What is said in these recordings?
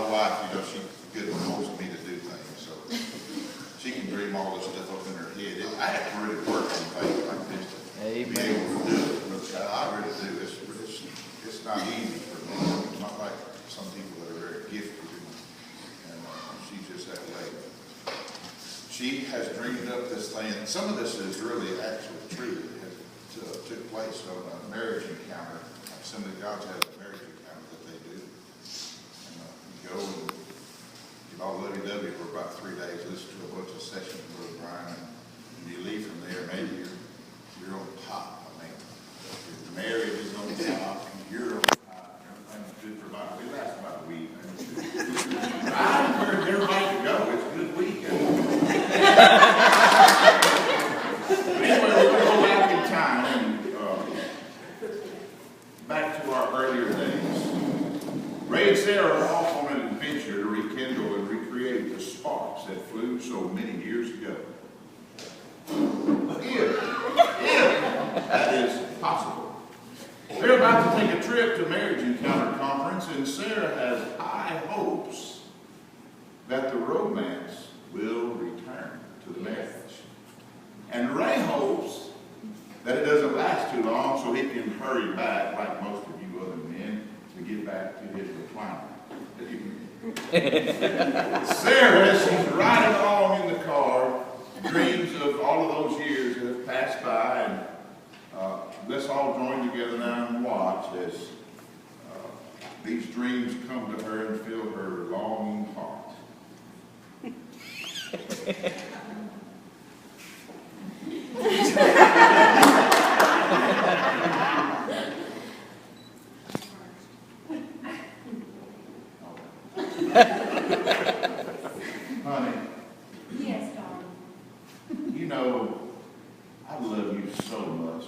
my wife, you know, she's good at forcing me to do things, so she can dream all this stuff up in her head. I have to really work on things like this to be able to do it. But I really do. It's not easy for me. It's not like some people that are very gifted, and she's just that way. She has dreamed up this thing. Some of this is really actually true. It took place on a marriage encounter. Some of the gods have a marriage encounter that they do. And you go and get all lovey-dovey for about 3 days, listen to a bunch of sessions with Brother Brian, and you leave from there, maybe you're on top. I mean, the marriage is on top, and you're on top, and everything's good for about, it lasts about a week. I encourage everybody to go. It's a good weekend. Anyway, we're going to go back in time and back to our earlier days. Ray and Sarah are off on an adventure to rekindle and recreate the sparks that flew so many years ago. If that is possible. They're about to take a trip to Marriage Encounter Conference, and Sarah has high hopes that the romance will return to the marriage. And Ray hopes that it doesn't last too long so he can hurry back, like most of you other men, to get back to his recliner. Sarah, she's riding along in the car, dreams of all of those years that have passed by, and let's all join together now and watch as these dreams come to her and fill her longing heart. Honey. Yes, darling. You know, I love you so much.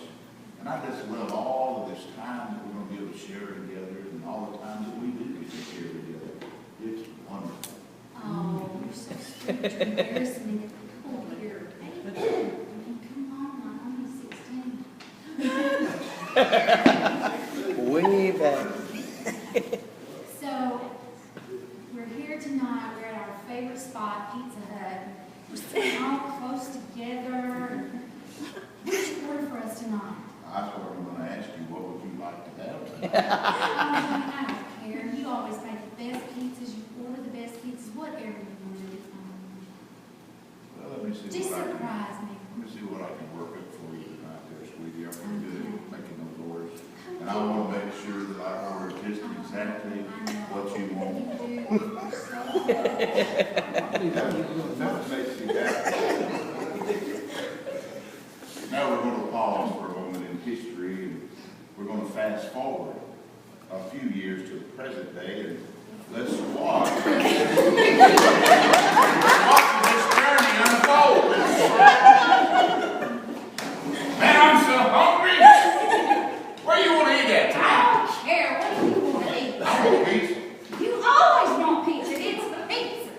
And I just love all of this time that we're going to be able to share together and all the time that we do get to share together. It's wonderful. Oh, you're so sweet. You're embarrassing me. Come here. Come on, I'm only 16. Way back. So, we're here tonight. We're at our favorite spot, Pizza Hut. We're sitting all close together. What did you order for us tonight? I thought I'm going to ask you, what would you like to have tonight? I don't care. You always make the best pizzas. You order the best pizzas. Whatever you want to do. Well, let me see Just what I can, surprise me. let me see what I can work up for you tonight there, sweetie. I'm pretty good at making those orders. And I want to make sure that I order just exactly what you want. That makes me happy. Now we're going to pause for a moment in history, and we're going to fast forward a few years to the present day, and let's watch. This journey unfold. Man, I'm so hungry. Where you want to eat at I tonight? don't care. What do you want to eat? I want pizza. You always want pizza. It's pizza.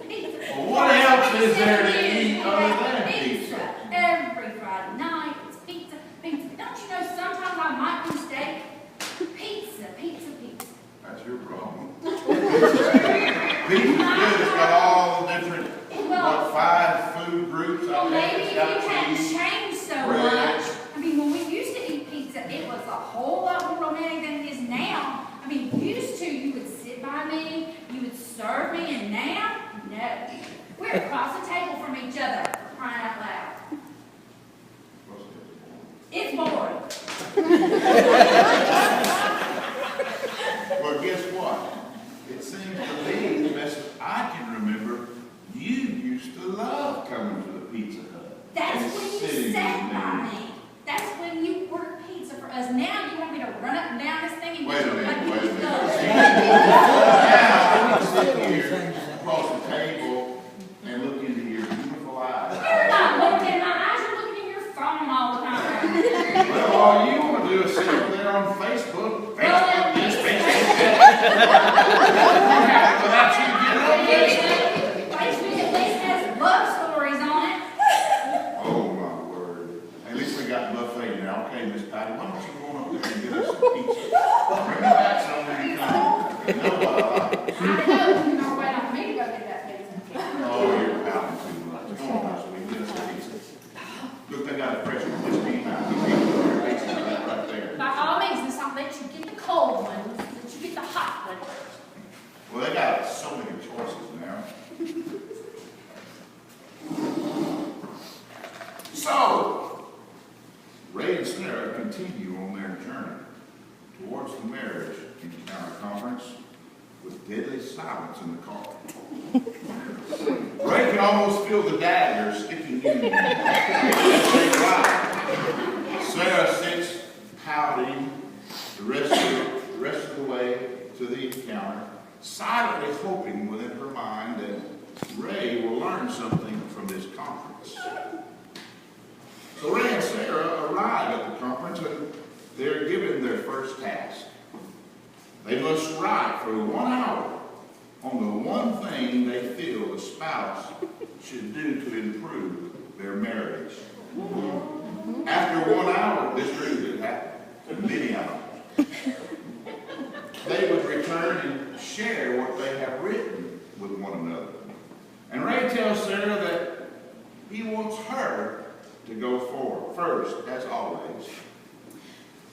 Well, what else is there to eat other than pizza? Every Friday night, it's pizza. Don't you know sometimes I might do steak? Pizza. That's your problem. Pizza's good. It's got all the different, Well, 5 food groups. Well, maybe if It's you got hadn't cheese, changed so bread. much. I mean, when we used to eat pizza, it was a whole lot more romantic than it is now. I mean, used to, you would sit by me, you would serve me, and now, no. We're across the table from each other, for crying out loud. It's boring. Well, guess what? It seems to me, the best I can remember, you used to love coming to the Pizza Hut. That's and when you sitting sat with by me. me. That's when you ordered pizza for us. Now you want me to run up and down this thing and Wait a minute, like wait a you minute. love. Now, I'm sitting here across the table and look into your beautiful eyes. You're not looking in my eyes. You're looking in your phone all the time. Well, all you want to do is sit over there on Facebook. Well, Facebook this, Facebook that. Without you getting on Facebook. Facebook at least has love stories on it. Oh, my word. At least we got buffet now. Okay, Miss Patty, why don't you go on up there and get us some pizza? Bring me back some when you come. You know what I like. I know you know what Well, they got so many choices now. So, Ray and Sarah continue on their journey towards the marriage encounter conference with deadly silence in the car. Ray can almost feel the dagger sticking in as they ride. Sarah sits pouting the rest of the way to the encounter, silently hoping within her mind that Ray will learn something from this conference. So Ray and Sarah arrive at the conference and they're given their first task. They must write for 1 hour on the one thing they feel the spouse should do to improve their marriage. After 1 hour, this really did happen, many hours, they would return and share what they have written with one another. And Ray tells Sarah that he wants her to go forward first, as always.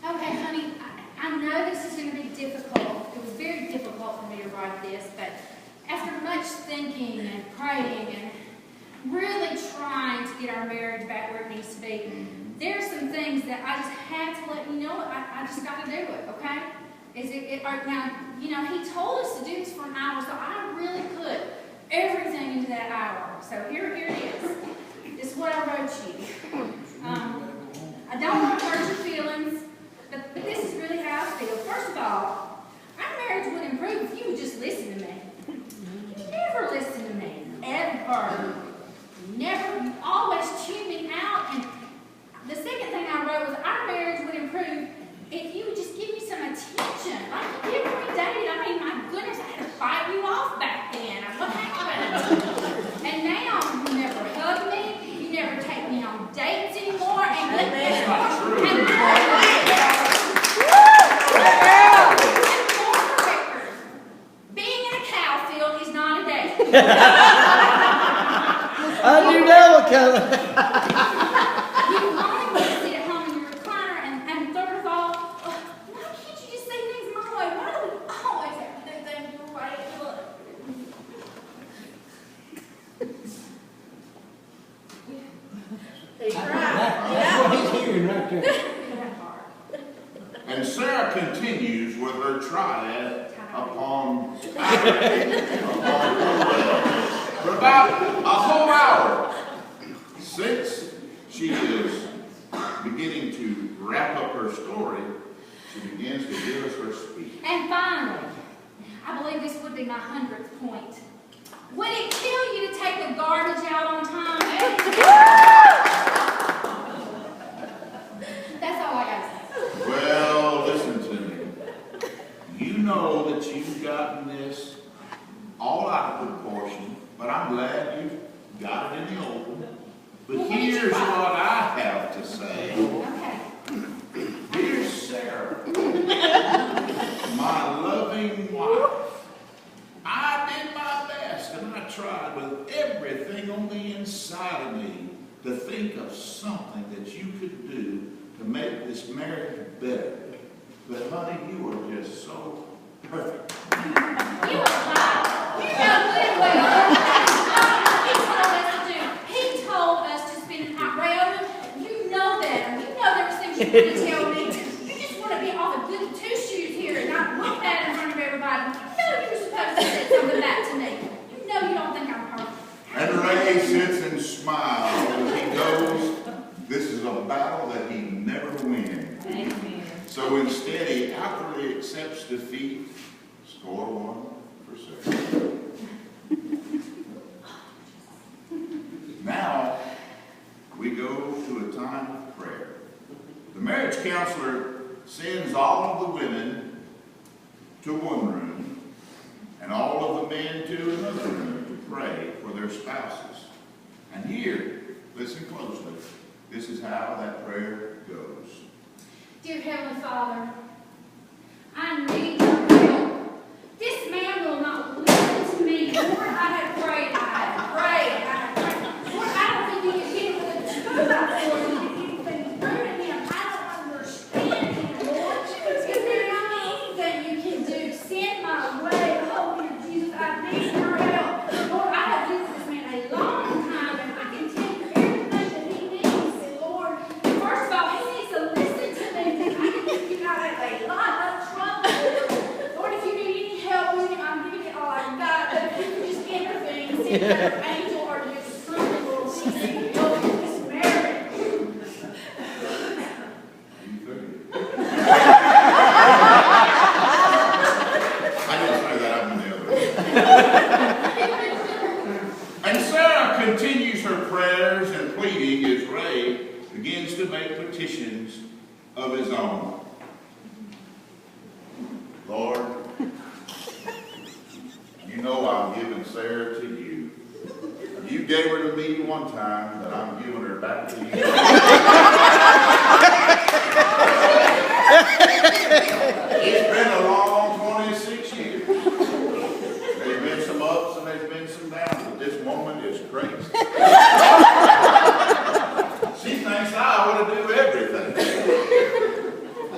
Okay, honey, I know this is going to be difficult. It was very difficult for me to write this, but after much thinking and praying and really trying to get our marriage back where it needs to be, there are some things that I just had to let you know. I just got to do it, okay? Now, you know, he told us to do this for an hour, so I really put everything into that hour. So here it is. This is what I wrote you. I don't want to hurt your feelings, but this is really how I feel. First of all, our marriage would improve if you would just listen to me. You never listen to me. Ever. Never. You always tune me out. And the second thing I wrote was our marriage would improve if you would just give me some attention. Like every day. I mean, my goodness, I had to fight you off back then. What happened? And now you never hug me. You never take me on dates anymore. And That's not true. Being in a cow field is not a date. I knew that was coming. You only want to sit at home in your recliner, and third of all, why can't you just say things my way? Why do we always have to do things your way? Look. He's right. That's what he's hearing right there. And Sarah continues with her triad upon for about a whole hour. Since she is beginning to wrap up her story, she begins to give us her speech. And finally, I believe this would be my 100th point. Would it kill you to take the garbage out on time? That's all I got to say. Well, listen to me. You know that you've gotten this all out of proportion, but I'm glad you've got it in the open. But Well, here's what I have to say. Okay. Dear Sarah, my loving wife, I did my best and I tried with everything on the inside of me to think of something that you could do to make this marriage better. But honey, you are just so perfect. You are lying. You know good well. He told us to spend an hour. You know that. You know there was things you want to tell me. You just want to be all the good two shoes here and not look bad in front of everybody. You know you were supposed to say something back to me. You know you don't think I'm perfect. And Ray sits and smiles as he knows this is a battle that he never wins. Amen. So instead, he outwardly accepts defeat. Score 1 for Sarah. Now, we go to a time of prayer. The marriage counselor sends all of the women to one room and all of the men to another room to pray for their spouses. And here, listen closely, this is how that prayer goes. Dear Heavenly Father, I need your help. This man will not listen to me. Lord, I have prayed. Lord, I don't think you can get it with a 2x4. You can get anything through to him. I don't understand him, Lord. Is there anything you can do? Send my way. Oh, dear need your help. Lord, I have been with this man a long time, and I can tell you everything that he needs. And Lord, first of all, he needs to listen to me. I can get you out of a lot of trouble. Lord, if you need any help with him, I'm giving it all I've got. But if you can just intervene, send another angel or just something, Lord, we need help in this marriage. And Sarah continues her prayers and pleading as Ray begins to make petitions of his own. Lord, you know I'm giving Sarah to you. You gave her to me one time, but I'm giving her back to you. It's been a long 26 years. There's been some ups and there's been some downs, but this woman is crazy. She thinks I ought to do everything.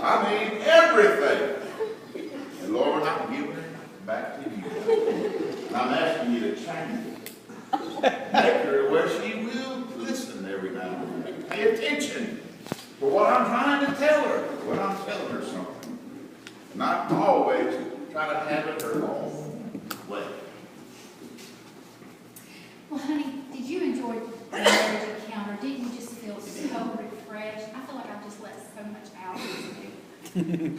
I mean everything. And Lord, I'm giving her back to you. And I'm asking you to change it. Make her where she will listen every now and then. Pay attention to what I'm trying to tell her, when I'm telling her something. Not always try to have it her own way. Well, honey, did you enjoy the marriage encounter? Didn't you just feel so refreshed? I feel like I've just let so much out of you.